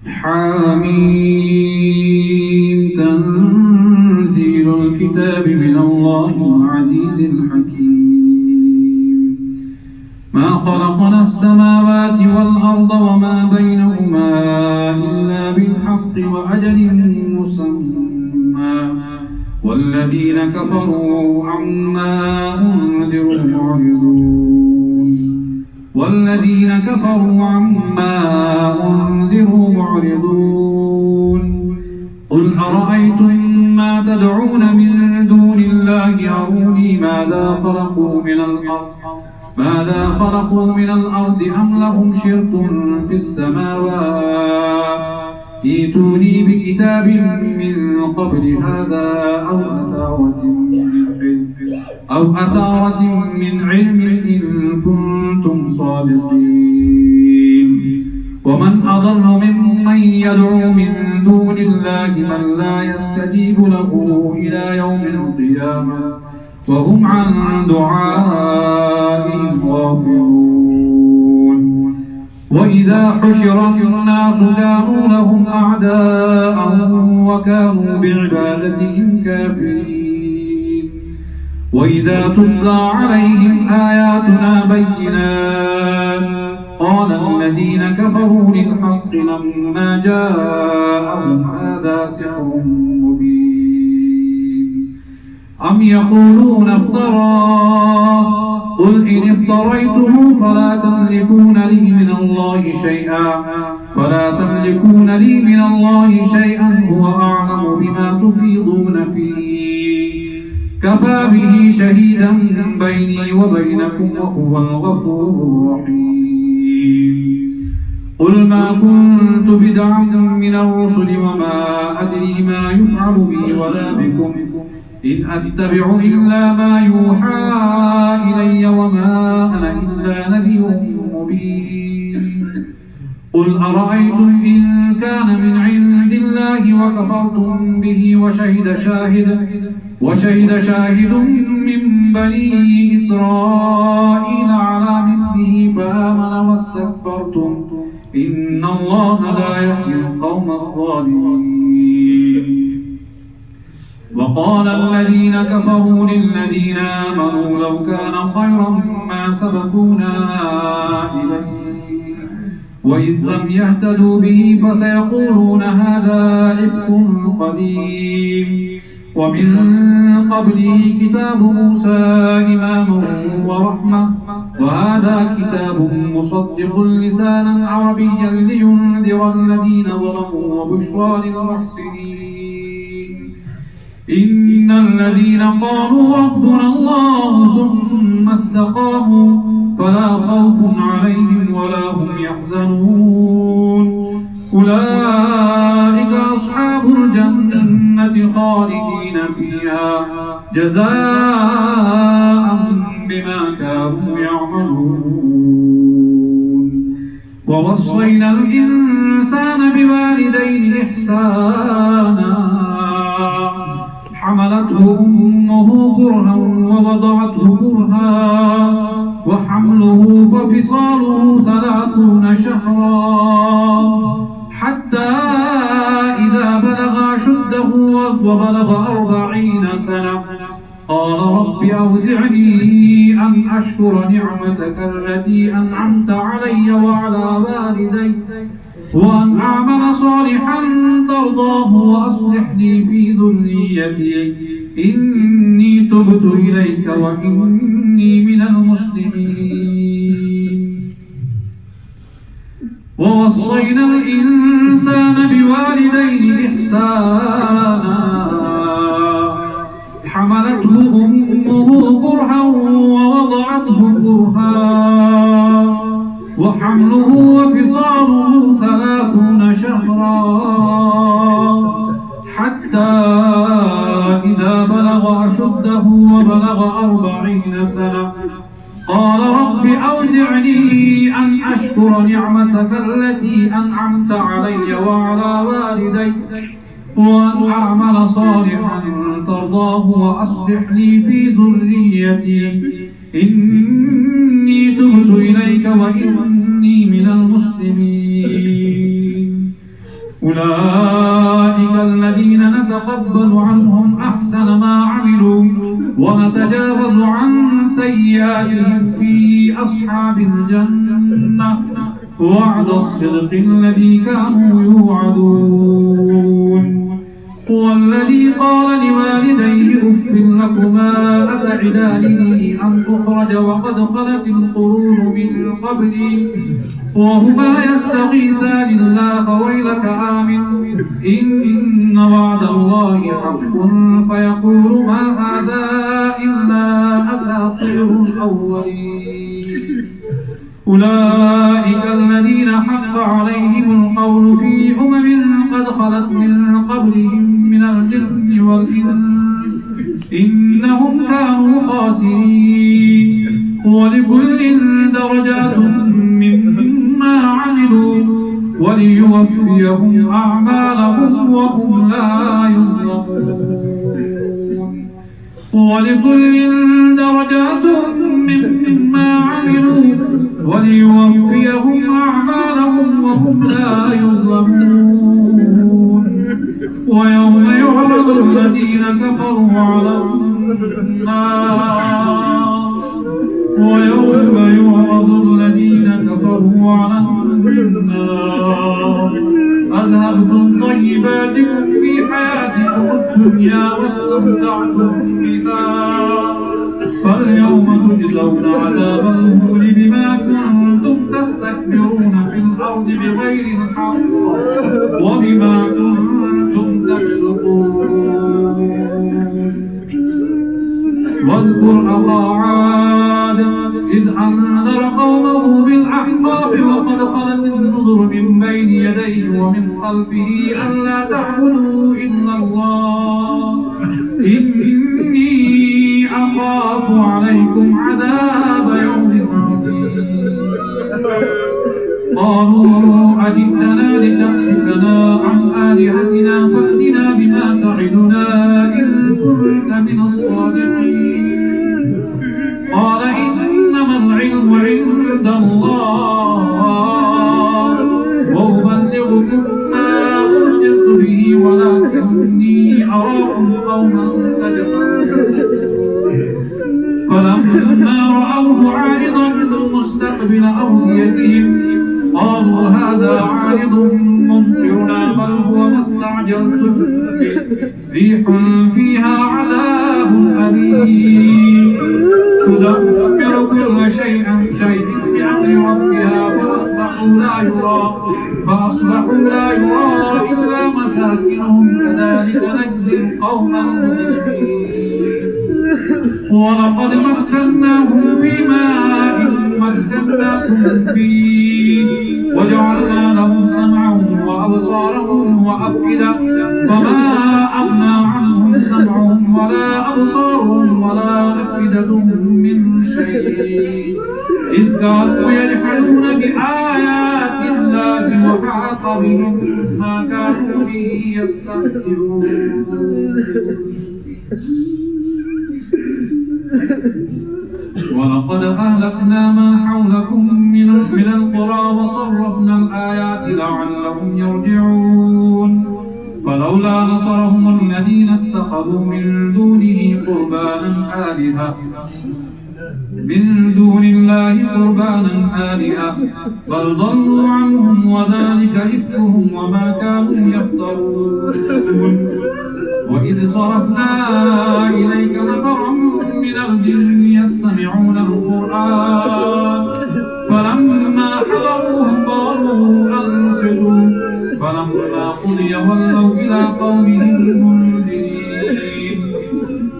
حميم تنزيل الكتاب من الله العزيز الحكيم ما خلقنا السماوات والأرض وما بينهما إلا بالحق وأجل مسمى والذين كفروا عما أنذروا معرضون قل أرأيتم ما تدعون من دون الله أروني ماذا خلقوا من الأرض أم لهم شرك في السماوات ائتوني بكتاب من قبل هذا أو أثارة من علم إن كنتم صادقين ومن أضل ممن يدعو من دون الله من لا يستجيب له إلى يوم القيامة وهم عن دعائهم غافلون وإذا حشر الناس كانوا لهم أعداء وكانوا بعبادتهم كافرين وإذا تتلى عليهم آياتنا بينات قال الذين كفروا للحق لما جاءهم هذا سحر مبين أم يقولون افتراه قل إن افتريته فلا تملكون لي من الله شيئا هو أعلم بما تفيضون فيه كفى به شهيدا بيني وبينكم وهو الغفور الرحيم قل ما كنت بدعا من الرسل وما أدري ما يفعل بي ولا بكم إن أتبع إلا ما يوحى إلي وما أنا إلا نذير مبين قل أرأيتم إن كان من عند الله وكفرتم به وشهد شاهد من بني إسرائيل على مثله فآمن واستكبرتم إن الله لا يهدي القوم الظالمين وقال الذين كفروا للذين آمنوا لو كان خيرا ما سبقونا إليه وإذ لم يهتدوا به فسيقولون هذا إفك قديم ومن قبله كتاب موسى إماما ورحمة وهذا كتاب مصدق لسانا عربيا لينذر الذين ظلموا وبشرى للمحسنين إن الذين قالوا ربنا الله ثم استقاموا فلا خوف عليهم ولا هم يحزنون أولئك أصحاب الجنة خالدين فيها جزاء بما كانوا يعملون ووصينا الإنسان بوالديه إحسانا حملته أمه كرها ووضعته كرها وحمله وفصاله 30 شهرا حتى إذا بلغ أشده وبلغ 40 سنة قال رب أوزعني أن أشكر نعمتك التي أنعمت علي وعلى والدي وأن أعمل صالحا ترضاه وأصلح لي في ذريتي إني تبت إليك وإني من المسلمين ووصينا الإنسان بوالديه إحسانا حملته أمه كرها ووضعته كرها وحمله وفصاله 30 شهرا حتى إذا بلغ أشده وبلغ 40 سنة قال رب أوزعني أن أشكر نعمتك التي أنعمت علي وعلى والدي وأن أعمل صالحا ترضاه وأصلح لي في ذريتي إني تبت إليك وإني من المسلمين أولئك الذين نتقبل عنهم أحسن ما عملوا ونتجاوز عن سيئاتهم في أصحاب الجنة وعد الصدق الذي كانوا يوعدون. هو الذي قال لوالديه أف لكما أتعدانني أن أخرج وقد خلت القرون من قبلي وهما يستغيثان الله ويلك آمن إن وعد الله حق فيقول ما هذا إلا أساطير الأولين. أولئك الذين حق عليهم القول في قد خلت من قبلهم من الجن والإنس إنهم كانوا خاسرين. ولكل درجات مما عملوا وليوفيهم أعمالهم وهم لا يظلمون. ولكل درجات مما عملوا وليوفيهم أعمالهم وهم لا يظلمون. ويوم يعرض الذين كفروا على النار أذهبتم طيباتكم في حياتكم الدنيا واستمتعتم بها فاليوم تجزون عذاب الهون بما كنتم تستكبرون في الأرض بغير الحق وبما كنتم تفسقون. واذكر أخا عاد إذ أنذر قومه بالأحقاف وقد خلت النذر من بين يديه ومن خلفه ألا تعبدوا إلا الله إني أخاف عليكم عذاب يوم عظيم. قالوا أجئتنا لتأفكنا عن آلهتنا فأتنا بما تعدنا إن كنت من الصادقين. قال إنما العلم عند الله وأبلغكم ما أرسلت به ولكني أراكم قوما تجهلون. فلما رأوه عارضا مستقبل أوديتهم قالوا هذا عارض ممطرنا بل هو ما استعجلتم به ريح فيها عذاب أليم تدمر كل شيء بأمر ربها فأصبحوا لا يرى إلا مساكنهم كذلك نجزي القوم المجرمين. ولقد مكناهم في ماء مكناكم فيه وجعلنا لهم سمعهم وأبصارهم وأفئدة فما أغنى عنهم سمعهم ولا أبصارهم ولا أفئدتهم من شيء إذ كانوا يجحدون بآيات الله وحاق بهم ما كانوا به يستهزئون. ولقد أهلكنا ما حولكم من القرى وصرفنا الآيات لعلهم يرجعون. فلولا نصرهم الذين اتخذوا من دونه قربانا آلهة بل ضلوا عنهم وذلك إفكهم وما كانوا يفترون. وإذ صرفنا إليك نفرا من الجن يستمعون القرآن فلما حضروه قالوا أنصتوا فلما قضي ولوا إلى قومهم منذرين.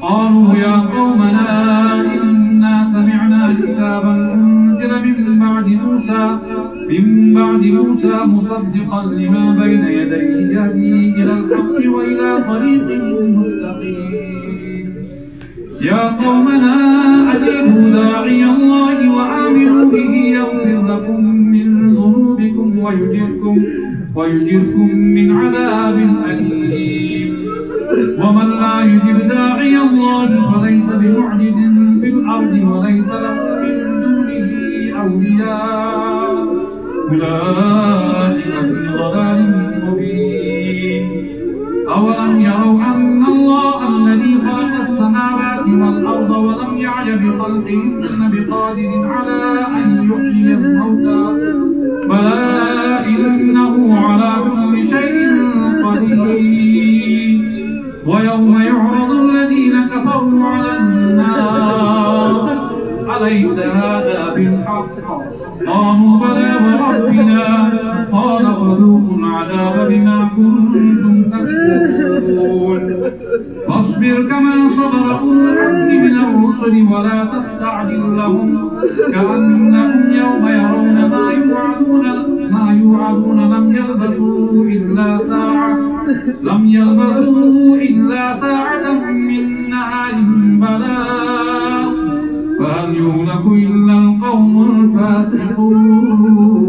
قالوا يا قومنا إنا سمعنا كتابا أنزل من بعد موسى مصدقا لما بين يديه يهدي إلى الحق وإلى طريق مستقيم. يا قومنا أجيبوا داعي الله وآمنوا به يغفر لكم من ذنوبكم ويجركم من عذاب أليم. ومن لا يجب داعي الله فليس بمعجز في الأرض وليس له من دونه أولياء أولئك في ضلال مبين. أعرج بخلقهن بقادر على أن يحيي الموتى بلى إنه على كل شيء قدير ويوم يعرض الذين كفروا على النار أليس هذا بالحق قالوا بلى وربنا قال فذوقوا العذاب بما كنتم تكفرون فاصبر كما صبر أولو العزم من الرسل ولا تستعجل لهم كأنهم يوم يرون ما يوعدون لم يلبثوا إلا ساعة من نهار بلاغ فهل يهلك إلا القوم الفاسقون